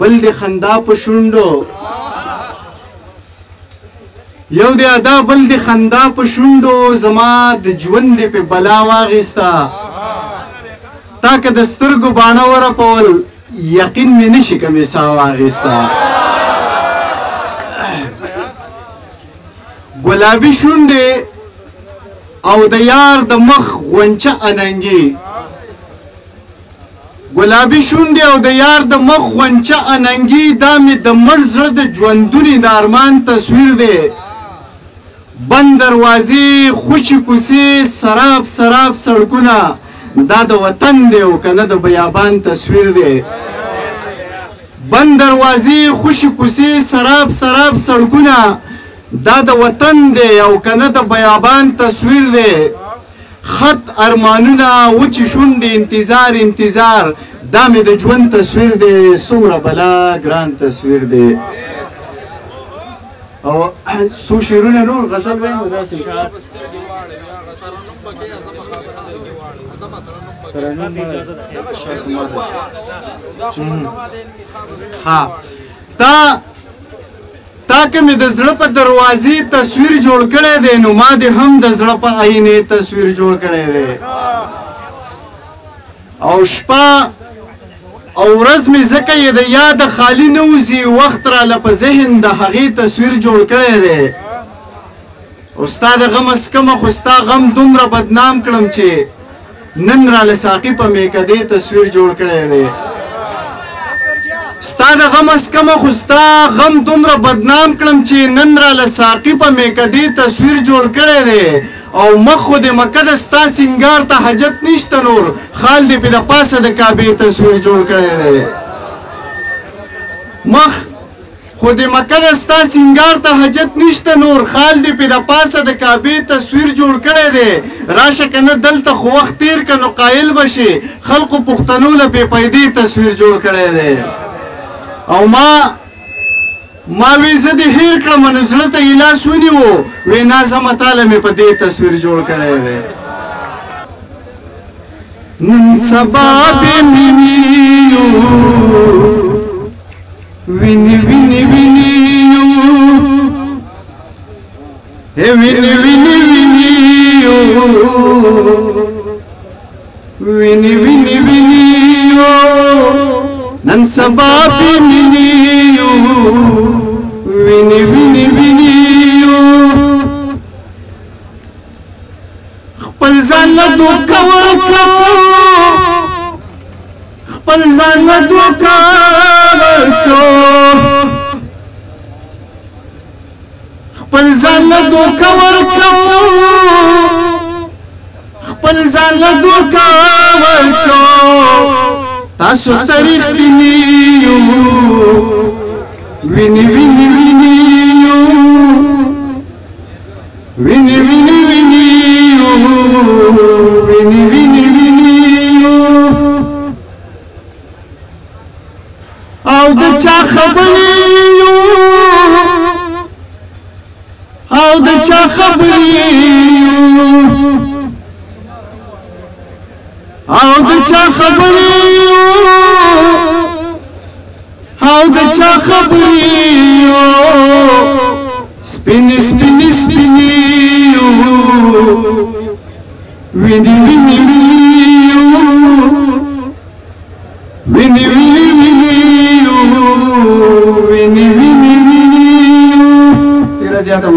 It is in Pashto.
بل د خندا په شونډو یو د ادا بل د خندا په شونډو زما د ژوند په بلا واغستا تا که د سترګو باڼه ورپول یقین مې نشي کومې سا واغستا ګلابي شونډې او د یار د مخ غونچه اننګي ګلابي شونډې او د یار د مخ غونچه اننګي دا مې د مړ زړه د ژوندونې د ارمان تصویر دی بند دروازې خوشې کوڅې سراب سراب سړکونه دا د وطن دی او که نه د بیابان تصویر دی بند دروازې خوشې کوڅې سراب سراب سړکونه دا د وطن دی او که نه د بیابان تصویر دی خط ارمانونه وچې شونډې انتظار انتظار دا مې د ژوند تصویر دی څومره بلا ګران تصویر دی او څو شعرونه نور غزل وایم داسې ها تا که مې د زړه په دروازې تصویر جوړ کړی دی نو ما دې هم د زړه په آینې تصویر جوړ کړی دی او شپه او ورځ مې ځکه یې د یاده خالي نه وځي وخت راله په ذهن د هغې تصویر جوړ کړی دی او ستا د غم اسکمه خو ستا غم دومره بدنام کړم چې نن راله ساقي په میکدې تصویر جوړ کړی دی ستا د غم اسکمه خو ستا غم دومره بدنام کړم چې نن راله ساقي په میکدې تصویر جوړ کړی دی او مخ خو د مکه د ستا سینګار ته حاجت نشته نور خال دې پې د پاسه د کعبې تصویر جوړ کړی دی مخ خو د مکه د ستا سینګار ته حاجت نشته نور خال دې پې د پاسه د کعبې تصویر جوړ کړی دی راشه که نه دلته خو وخت تیر که نو قایل به شي خلقو پښتنو له بې پیدې تصویر جوړ کړی دی او ما وی زه دې هیر کړم نو زړه ته یې لاس ونیو وی نازمه تاله مې په دې تصویر جوړ کړی دی نن سبا به مې وینو ویني ویني وینیو ویني ویني وینیو ویني ویني وینیو نن سبا به مې ویني ویني وینیو خپل ځان له دوکه ورکړو خپل ځان له دوکه ورکړو خپل ځان له دوکه ورکړو خپل ځان له دوکه ورکړو تاسو تاریخ دینیو ویني ویني وینیو ویني ویني وینیو ویني ویني وینیو او د چا خبرې او د چا خبرې او د چا خبرې او د چا خبرې سپینې سپینې سپینې ویني ویني وینیو ویني ویني وینیو ویني ویني وینیو ډېره زیاته